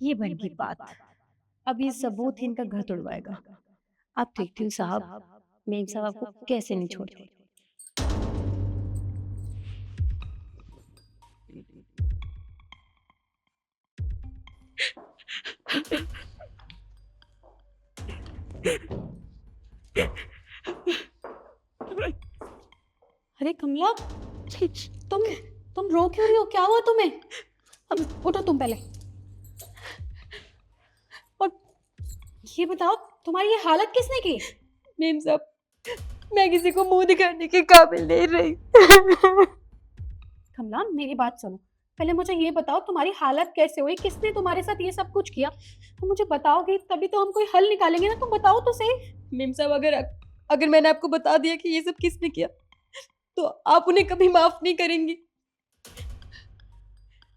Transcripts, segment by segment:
ये बन गई बात। अब ये सबूत ही इनका घर तोड़वाएगा। अब देखती हूँ साहब, मेम साहब आपको कैसे नहीं छोड़ते। अरे कमला, तुम तुम रो क्यों रही हो? क्या हुआ तुम्हें? अब उठो तुम पहले। और ये बताओ, तुम्हारी ये हालत किसने की? मेम साहब, मैं किसी को मुंह दिखाने के काबिल नहीं रही। कमला मेरी बात सुनो, पहले मुझे ये बताओ तुम्हारी हालत कैसे हुई, किसने तुम्हारे साथ ये सब कुछ किया? तुम मुझे बताओगी तभी तो हम कोई हल निकालेंगे ना। तुम बताओ तो सही। मेम साहब, अगर अगर मैंने आपको बता दिया कि ये सब किसने किया तो आप उन्हें कभी माफ नहीं करेंगी।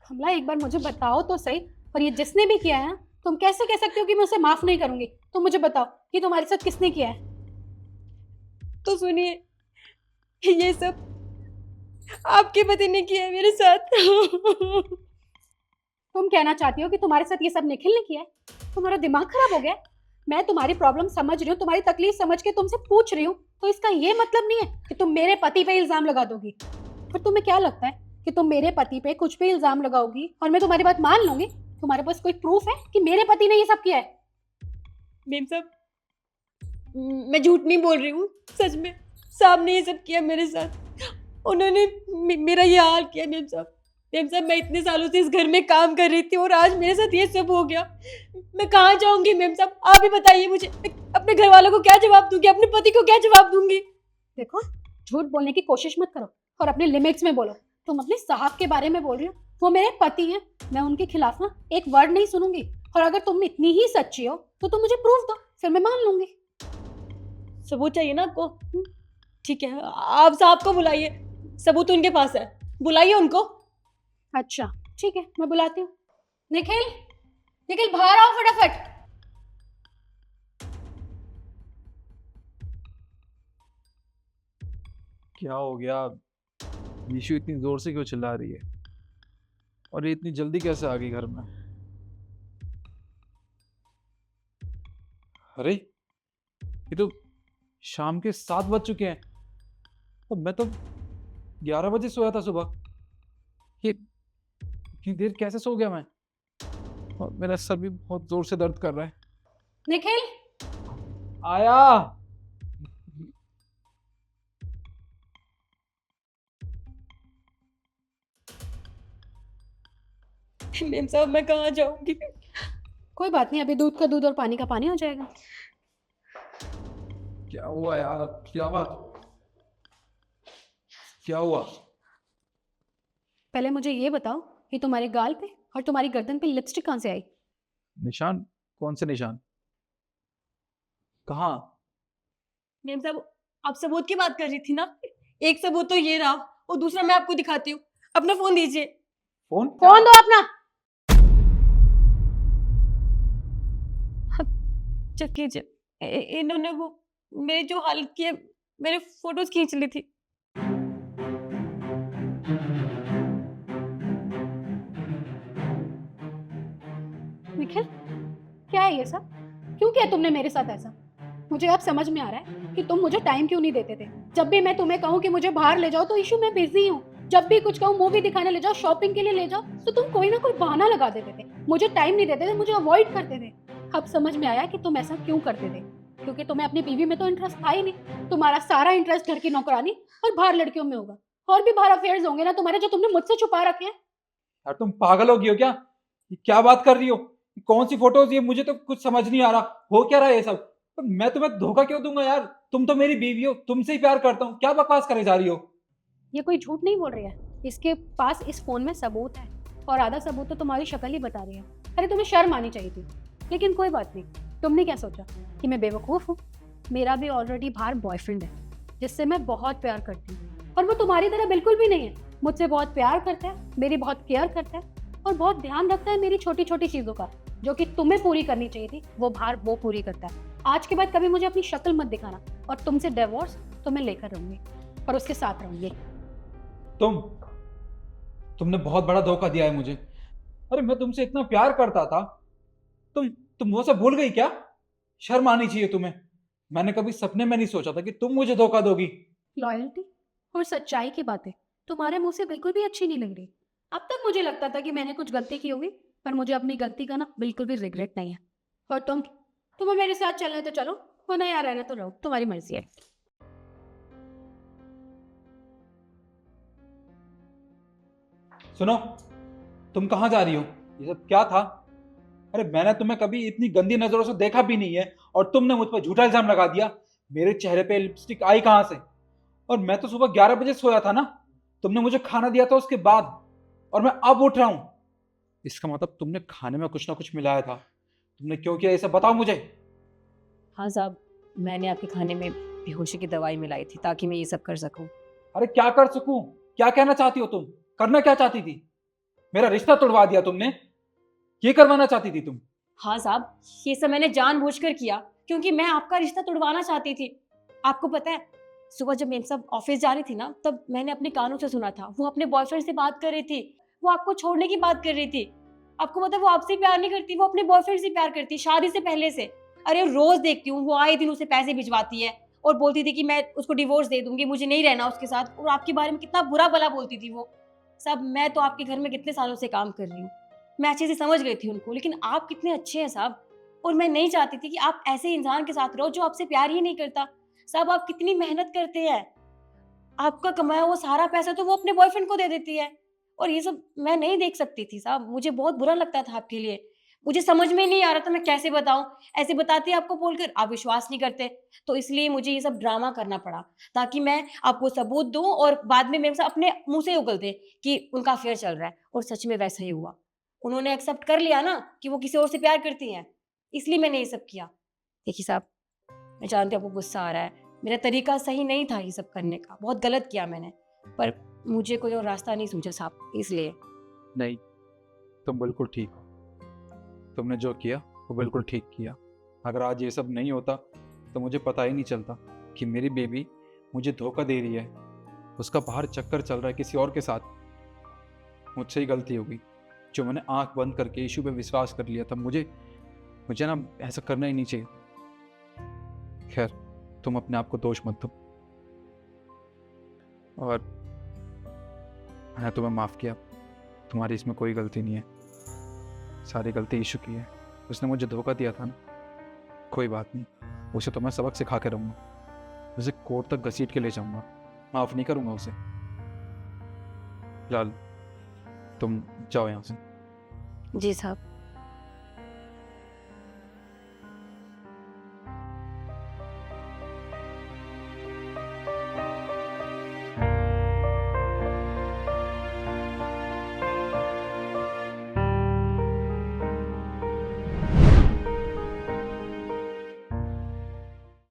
कमला एक बार मुझे बताओ तो सही। और ये जिसने भी किया है ना, तुम कैसे कह सकते हो कि मैं उसे माफ नहीं करूंगी? तुम मुझे बताओ कि तुम्हारे साथ किसने किया है। तो सुनिए, ये सब आपके पति ने किया है मेरे साथ। तुम कहना चाहती हो कि तुम्हारे साथ ये सब निखिल ने किया है? तुम्हारा दिमाग खराब हो गया है? मैं तुम्हारी प्रॉब्लम समझ रही हूँ, तुम्हारी तकलीफ समझ के तुमसे पूछ रही हूँ, तो इसका ये मतलब नहीं है कि तुम मेरे पति पे इल्जाम लगा दोगी। पर तुम्हें क्या लगता है कि तुम मेरे पति पे कुछ भी इल्जाम लगाओगी और मैं तुम्हारी बात मान लूंगी? तुम्हारे पास कोई प्रूफ है कि मेरे पति ने ये सब किया है? मेम साहब, मैं झूठ नहीं बोल रही हूँ, सच में साहब ने ये सब किया मेरे साथ। उन्होंने मेरा ये हाल किया। मेम साहब, मेम साहब, मैं इतने सालों से इस घर में काम कर रही थी और आज मेरे साथ ये सब हो गया। मैं कहाँ जाऊंगी मेम साहब? आप ही बताइए मुझे, मैं अपने घर वालों को क्या जवाब दूंगी, अपने पति को क्या जवाब दूंगी? देखो, झूठ बोलने की कोशिश मत करो और अपने लिमिट्स में बोलो। तुम अपने साहब के बारे में बोल रही हो, वो मेरे पति हैं। मैं उनके खिलाफ ना एक वर्ड नहीं सुनूंगी। और अगर तुम इतनी ही सच्ची हो तो तुम मुझे प्रूफ दो, फिर मैं मान लूंगी। सबूत चाहिए ना आपको? ठीक है, आप साहब को बुलाइए, सबूत उनके पास है, बुलाइए उनको। अच्छा ठीक है, मैं बुलाती हूँ। निखिल, निखिल बाहर आओ फटाफट। क्या हो गया? यीशु इतनी जोर से क्यों चिल्ला रही है? और ये इतनी जल्दी कैसे आ गई घर में? अरे, ये तो शाम के 7 बज चुके हैं और मैं तो 11 बजे सोया था सुबह। ये इतनी देर कैसे सो गया मैं? और मेरा सर भी बहुत जोर से दर्द कर रहा है। निखिल, आया। मेम साहब, मैं कहाँ जाऊंगी? कोई बात नहीं, अभी दूध का दूध और पानी का पानी हो जाएगा। क्या हुआ यार? क्या बात? क्या हुआ? पहले मुझे ये बताओ कि तुम्हारे गाल पे और तुम्हारी गर्दन पे लिपस्टिक कहाँ से आई? निशान? कौन से निशान? कहाँ? मेम साहब, आप सबूत की बात कर रही थी ना? एक सबूत तो ये रहा और दूसरा मैं आपको दिखाती हूँ। अपना फोन दीजिए। फोन? फोन दो अपना। चेक कीजिए, इन्होंने वो मेरी जो हालत की है, मेरे फोटोज खींच ली थी। निखिल, क्या है ये सब? क्यों किया तुमने मेरे साथ ऐसा? मुझे अब समझ में आ रहा है कि तुम मुझे टाइम क्यों नहीं देते थे। जब भी मैं तुम्हें कहूँ कि मुझे बाहर ले जाओ तो इशू मैं बिजी हूँ। जब भी कुछ कहूँ मूवी दिखाने ले जाओ, शॉपिंग के लिए ले जाओ, तो तुम कोई ना कोई बहाना लगा देते थे। मुझे टाइम नहीं देते थे, मुझे अवॉइड करते थे। अब समझ में आया कि तुम ऐसा क्यों करते थे। क्योंकि तुम्हें अपनी बीवी में तो इंटरेस्ट था ही नहीं। तुम्हारा सारा इंटरेस्ट घर की नौकरानी और बाहर लड़कियों में होगा। और भी बाहर अफेयर्स होंगे ना तुम्हारे, जो तुमने मुझसे छुपा रखे हैं। यार तुम पागल हो गई हो क्या? ये क्या बात कर रही हो? कौन सी फोटोज? ये मुझे तो कुछ समझ नहीं आ रहा। हो क्या रहा है ये सब? पर मैं तुम्हें धोखा क्यों दूंगा यार? तुम तो मेरी बीवी हो, तुमसे ही प्यार करता हूँ। क्या बकवास करे जा रही हो? ये कोई झूठ नहीं बोल रही है। इसके पास इस फोन में सबूत है और आधा सबूत तो तुम्हारी शक्ल ही बता रही है। अरे तुम्हें शर्म आनी चाहिए थी। लेकिन कोई बात नहीं, तुमने क्या सोचा कि मैं बेवकूफ़ हूँ? मेरा भी ऑलरेडी बाहर बॉयफ्रेंड है जिससे मैं बहुत प्यार करती हूँ। और वो तुम्हारी तरह बिल्कुल भी नहीं है। मुझसे बहुत प्यार करता है, मेरी बहुत केयर करता है और बहुत ध्यान रखता है मेरी छोटी छोटी चीज़ों का, जो कि तुम्हें पूरी करनी चाहिए थी वो बाहर वो पूरी करता है। आज के बाद कभी मुझे अपनी शक्ल मत दिखाना, और तुमसे डिवोर्स तो मैं लेकर रहूंगी और उसके साथ रहूंगी। तुमने बहुत बड़ा धोखा दिया है मुझे। अरे मैं तुमसे इतना प्यार करता था, तुम वो सब भूल गई क्या? शर्म आनी चाहिए तुम्हें। मैंने कभी सपने में नहीं सोचा था कि तुम मुझे धोखा दोगी। लॉयल्टी और सच्चाई की बातें तुम्हारे मुंह से बिल्कुल भी अच्छी नहीं लग रही। अब तक मुझे लगता था कि मैंने कुछ गलती की होगी, पर मुझे अपनी गलती का ना बिल्कुल भी रिग्रेट नहीं है। और तुम्हें मेरे साथ चलना है तो चलो, वरना यहाँ रहना तो रहो, तुम्हारी मर्जी है। सुनो, तुम कहाँ जा रही हो? ये सब क्या था? अरे मैंने तुम्हें कभी इतनी गंदी नजरों से देखा भी नहीं है, और तुमने मुझ पर झूठा इल्जाम लगा दिया। मेरे चेहरे पे लिपस्टिक आई कहाँ से? और मैं तो सुबह 11 बजे सोया था ना। तुमने मुझे खाना दिया था उसके बाद, और मैं अब उठ रहा हूं। इसका मतलब तुमने खाने में कुछ ना कुछ मिलाया था। तुमने क्यों किया ये सब बताओ मुझे। हाँ साहब, मैंने आपके खाने में बेहोशी की दवाई मिलाई थी ताकि मैं ये सब कर सकूं। अरे क्या कर सकूं? क्या कहना चाहती हो तुम? करना क्या चाहती थी? मेरा रिश्ता तोड़वा दिया तुमने। ये करवाना चाहती थी तुम? हाँ साहब, ये सब मैंने जानबूझकर किया क्योंकि मैं आपका रिश्ता तोड़वाना चाहती थी। आपको पता है, सुबह जब मेम साहब ऑफिस जा रही थी ना, तब मैंने अपने कानों से सुना था वो अपने बॉयफ्रेंड से बात कर रही थी। वो आपको छोड़ने की बात कर रही थी। आपको पता है वो आपसे प्यार नहीं करती, वो अपने बॉयफ्रेंड से प्यार करती, शादी से पहले से। अरे रोज देखती हूँ, वो आए दिन उसे पैसे भिजवाती है और बोलती थी कि मैं उसको डिवोर्स दे दूंगी, मुझे नहीं रहना उसके साथ। और आपके बारे में कितना बुरा भला बोलती थी वो। साहब, मैं तो आपके घर में कितने सालों से काम कर रही हूँ, मैं अच्छे से समझ गई थी उनको। लेकिन आप कितने अच्छे हैं साहब, और मैं नहीं चाहती थी कि आप ऐसे इंसान के साथ रहो जो आपसे प्यार ही नहीं करता। साहब, आप कितनी मेहनत करते हैं, आपका कमाया हुआ सारा पैसा तो वो अपने बॉयफ्रेंड को दे देती है। और ये सब मैं नहीं देख सकती थी साहब, मुझे बहुत बुरा लगता था आपके लिए। मुझे समझ में नहीं आ रहा था मैं कैसे बताऊं। ऐसे बताती आपको बोलकर आप विश्वास नहीं करते, तो इसलिए मुझे ये सब ड्रामा करना पड़ा ताकि मैं आपको सबूत दूं और बाद में मेरे से अपने मुंह से उगल दे कि उनका अफेयर चल रहा है। और सच में वैसा ही हुआ। उन्होंने एक्सेप्ट कर लिया ना कि वो किसी और से प्यार करती हैं, इसलिए मैंने ये सब किया। देखिए साहब, मैं जानती हूँ आपको गुस्सा आ रहा है, मेरा तरीका सही नहीं था ये सब करने का, बहुत गलत किया मैंने, पर मुझे कोई और रास्ता नहीं सूझा साहब, इसलिए। नहीं, तुम बिल्कुल ठीक हो। तुमने जो किया वो बिल्कुल ठीक किया। अगर आज ये सब नहीं होता तो मुझे पता ही नहीं चलता कि मेरी बेबी मुझे धोखा दे रही है, उसका बाहर चक्कर चल रहा है किसी और के साथ। मुझसे ही गलती होगी जो मैंने आंख बंद करके इशू पे विश्वास कर लिया था। मुझे मुझे ना ऐसा करना ही नहीं चाहिए। खैर, तुम अपने आप को दोष मत दो, और मैंने तुम्हें माफ़ किया। तुम्हारी इसमें कोई गलती नहीं है, सारी गलती इशू की है। उसने मुझे धोखा दिया था ना, कोई बात नहीं, उसे तो मैं सबक सिखा के रहूँगा, उसे कोर्ट तक घसीट के ले जाऊँगा, माफ़ नहीं करूँगा उसे। फिलहाल तुम जाओ यहाँ से। जी साहब।